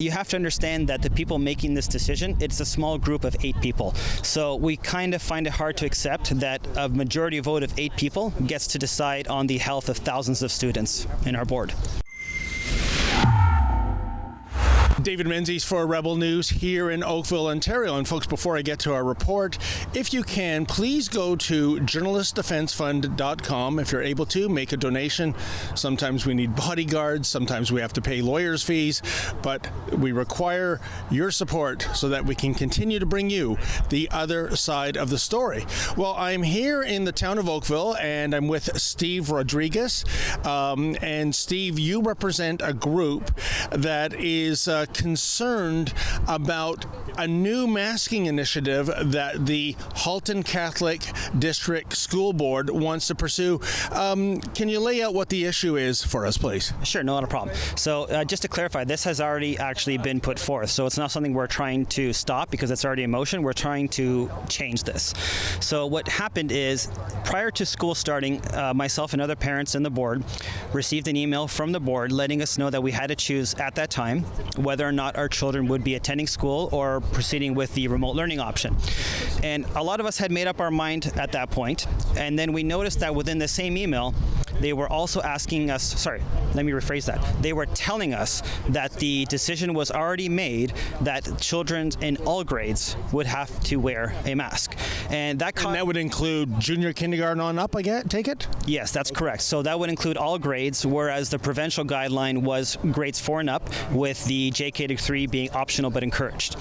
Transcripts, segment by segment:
You have to understand that the people making this decision, it's a small group of 8 people. So we kind of find it hard to accept that a majority vote of 8 people gets to decide on the health of thousands of students in our board. David Menzies for Rebel News here in Oakville, Ontario. And folks, before I get to our report, if you can, please go to journalistdefensefund.com. If you're able to, make a donation. Sometimes we need bodyguards, sometimes we have to pay lawyers' fees, but we require your support so that we can continue to bring you the other side of the story. Well, I'm here in the town of Oakville, and I'm with Steve Rodriguez. And Steve, you represent a group that is concerned about a new masking initiative that the Halton Catholic District School Board wants to pursue. Can you lay out what the issue is for us, please? Sure, not a problem. So just to clarify, this has already actually been put forth. So it's not something we're trying to stop because it's already in motion. We're trying to change this. So what happened is, prior to school starting, myself and other parents in the board received an email from the board letting us know that we had to choose at that time whether or not our children would be attending school or proceeding with the remote learning option. And a lot of us had made up our mind at that point, and then we noticed that within the same email, they were also asking us, they were telling us that the decision was already made that children in all grades would have to wear a mask. And that would include junior kindergarten on up, take it? Yes, that's correct. So that would include all grades, whereas the provincial guideline was grades 4 and up, with the JK to 3 being optional but encouraged.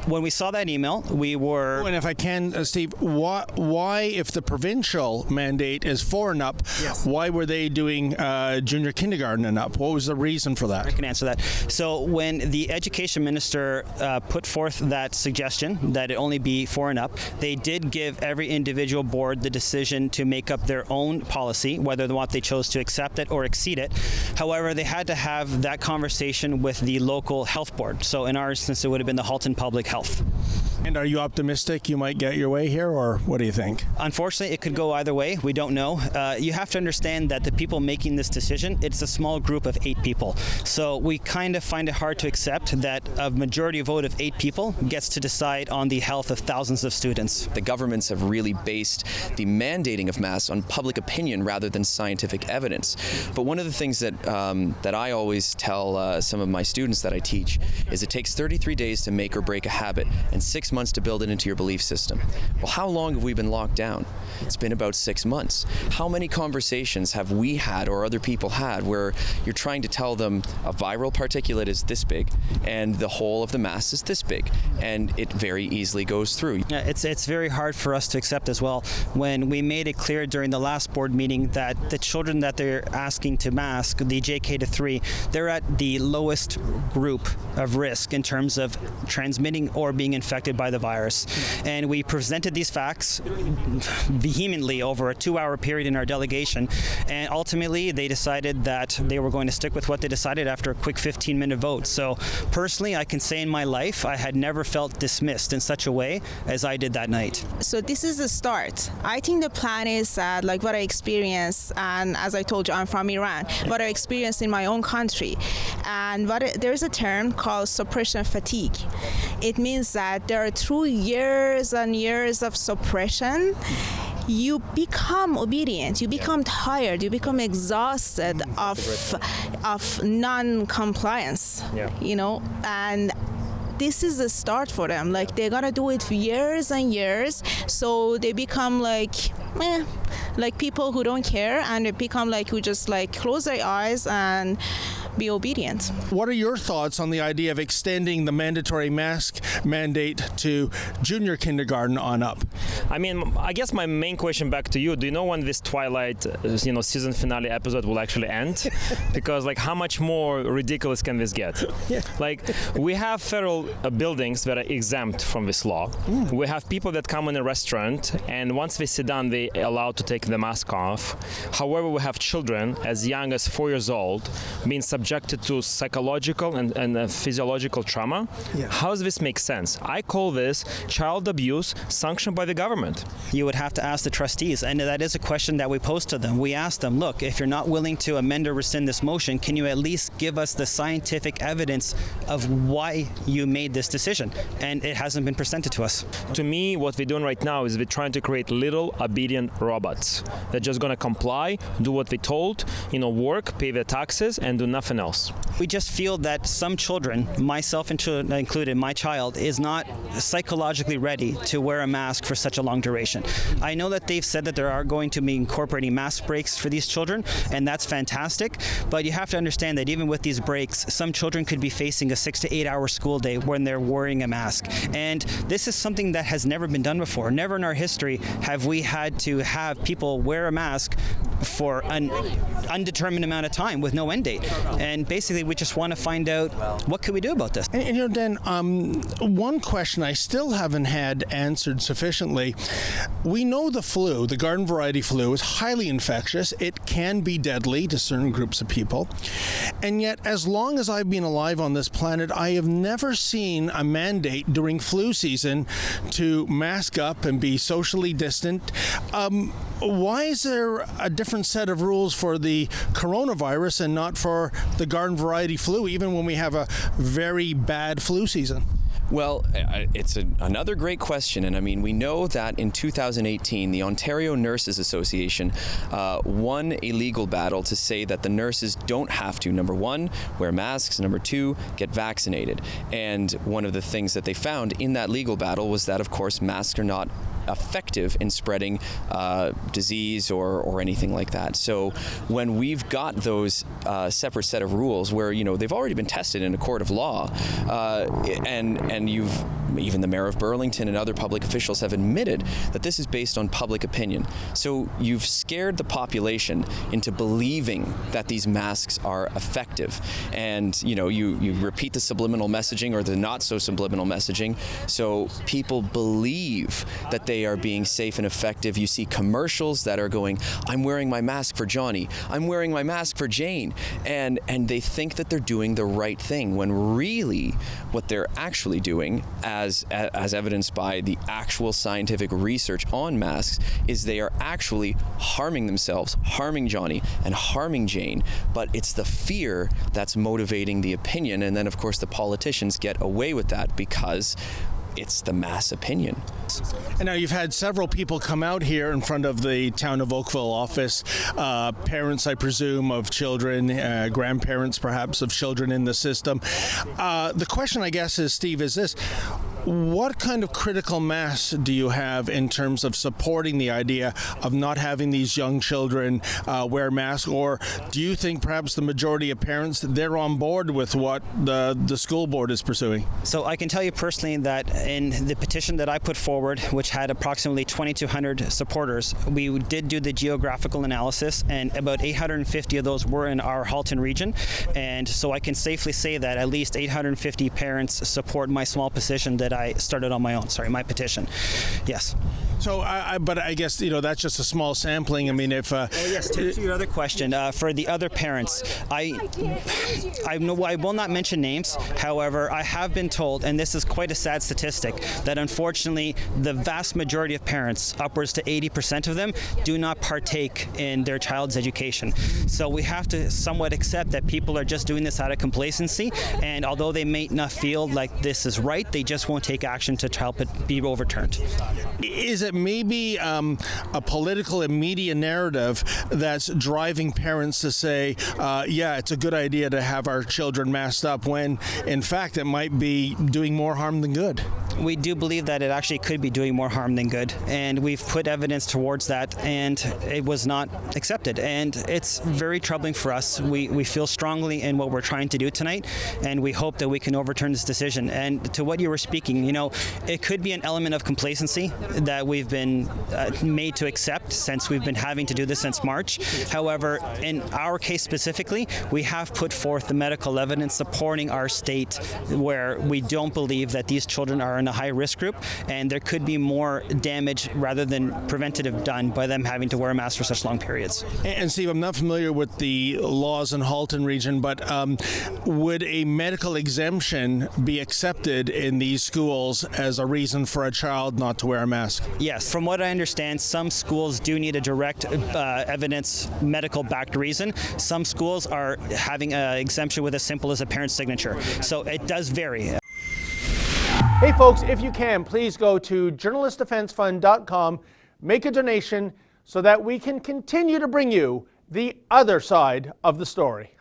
When we saw that email, we were... And if I can, Steve, why, if the provincial mandate is 4 and up, yes, why were they doing junior kindergarten and up? What was the reason for that? I can answer that. So when the education minister put forth that suggestion that it only be 4 and up, they did give every individual board the decision to make up their own policy, whether or not they chose to accept it or exceed it. However, they had to have that conversation with the local health board. So in our instance, it would have been the Halton Public Health. And are you optimistic you might get your way here, or what do you think? Unfortunately, it could go either way. We don't know. You have to understand that the people making this decision, it's a small group of 8 people. So we kind of find it hard to accept that a majority vote of 8 people gets to decide on the health of thousands of students. The governments have really based the mandating of masks on public opinion rather than scientific evidence. But one of the things that that I always tell some of my students that I teach is it takes 33 days to make or break a habit and 6 months to build it into your belief system. Well, how long have we been locked down? It's been about 6 months. How many conversations have we had or other people had where you're trying to tell them a viral particulate is this big and the whole of the mass is this big, and it very easily goes through? Yeah, it's very hard for us to accept as well. When we made it clear during the last board meeting that the children that they're asking to mask, the JK to 3, they're at the lowest group of risk in terms of transmitting or being infected by the virus. And we presented these facts vehemently over a 2-hour period in our delegation, and ultimately they decided that they were going to stick with what they decided after a quick 15-minute vote. So personally, I can say in my life I had never felt dismissed in such a way as I did that night. So this is the start. I think the plan is that, like what I experienced, and as I told you, I'm from Iran, what I experienced in my own country, and there's a term called suppression fatigue. It means that there are through years and years of suppression, you become obedient, you become tired, you become exhausted of non-compliance, and this is the start for them. Like, they're gonna do it for years and years, so they become like people who don't care, and they become like who just close their eyes and be obedient. What are your thoughts on the idea of extending the mandatory mask mandate to junior kindergarten on up? I mean, I guess my main question back to you, do you know when this Twilight, season finale episode will actually end? Because, how much more ridiculous can this get? Yeah. We have federal buildings that are exempt from this law. We have people that come in a restaurant, and once they sit down, they are allowed to take the mask off. However, we have children as young as 4 years old being subjected subjected to psychological and physiological trauma. Yeah. How does this make sense? I call this child abuse sanctioned by the government. You would have to ask the trustees, and that is a question that we posed to them. We asked them, look, if you're not willing to amend or rescind this motion, can you at least give us the scientific evidence of why you made this decision? And it hasn't been presented to us. To me, what we're doing right now is we're trying to create little obedient robots. They're just going to comply, do what we're told, work, pay their taxes, and do nothing else. We just feel that some children, myself included, my child, is not psychologically ready to wear a mask for such a long duration. I know that they've said that they are going to be incorporating mask breaks for these children, and that's fantastic, but you have to understand that even with these breaks, some children could be facing a 6 to 8 hour school day when they're wearing a mask. And this is something that has never been done before. Never in our history have we had to have people wear a mask for an undetermined amount of time with no end date. And basically, we just want to find out what can we do about this. And Dan, one question I still haven't had answered sufficiently. We know the flu, the garden variety flu, is highly infectious. It can be deadly to certain groups of people. And yet, as long as I've been alive on this planet, I have never seen a mandate during flu season to mask up and be socially distant. Why is there a different set of rules for the coronavirus and not for the garden variety flu, even when we have a very bad flu season? Well, it's another great question, and I mean, we know that in 2018, the Ontario Nurses Association won a legal battle to say that the nurses don't have to, number one, wear masks, number two, get vaccinated. And one of the things that they found in that legal battle was that, of course, masks are not effective in spreading disease or anything like that. So when we've got those separate set of rules where, they've already been tested in a court of law, and even the mayor of Burlington and other public officials have admitted that this is based on public opinion. So you've scared the population into believing that these masks are effective. And, you repeat the subliminal messaging or the not so subliminal messaging. So people believe that they are being safe and effective. You see commercials that are going, I'm wearing my mask for Johnny. I'm wearing my mask for Jane. And they think that they're doing the right thing when really what they're actually doing, as evidenced by the actual scientific research on masks, is they are actually harming themselves, harming Johnny, and harming Jane. But it's the fear that's motivating the opinion, and then of course the politicians get away with that because it's the mass opinion. And now you've had several people come out here in front of the Town of Oakville office, parents, I presume, of children, grandparents perhaps of children in the system. The question, I guess, is, Steve, is this: what kind of critical mass do you have in terms of supporting the idea of not having these young children wear masks? Or do you think perhaps the majority of parents, they're on board with what the school board is pursuing? So I can tell you personally that in the petition that I put forward, which had approximately 2,200 supporters, we did do the geographical analysis, and about 850 of those were in our Halton region. And so I can safely say that at least 850 parents support my small petition that I started on my own. My petition. Yes. So, but I guess, that's just a small sampling. I mean, if... yes, to your other question, for the other parents, I will not mention names. However, I have been told, and this is quite a sad statistic, that unfortunately the vast majority of parents, upwards to 80% of them, do not partake in their child's education. So we have to somewhat accept that people are just doing this out of complacency, and although they may not feel like this is right, they just won't take action to help it be overturned. Is it maybe a political and media narrative that's driving parents to say, yeah, it's a good idea to have our children masked up, when in fact it might be doing more harm than good? We do believe that it actually could be doing more harm than good, and we've put evidence towards that, and it was not accepted, and it's very troubling for us. We feel strongly in what we're trying to do tonight, and we hope that we can overturn this decision. And to what you were speaking, it could be an element of complacency that we've been made to accept since we've been having to do this since March. However, in our case specifically, we have put forth the medical evidence supporting our state, where we don't believe that these children are in in a high risk group, and there could be more damage rather than preventative done by them having to wear a mask for such long periods. And Steve, I'm not familiar with the laws in Halton region, but would a medical exemption be accepted in these schools as a reason for a child not to wear a mask? Yes, from what I understand, some schools do need a direct evidence medical backed reason. Some schools are having an exemption with as simple as a parent's signature. So it does vary. Hey folks, if you can, please go to journalistdefensefund.com, make a donation so that we can continue to bring you the other side of the story.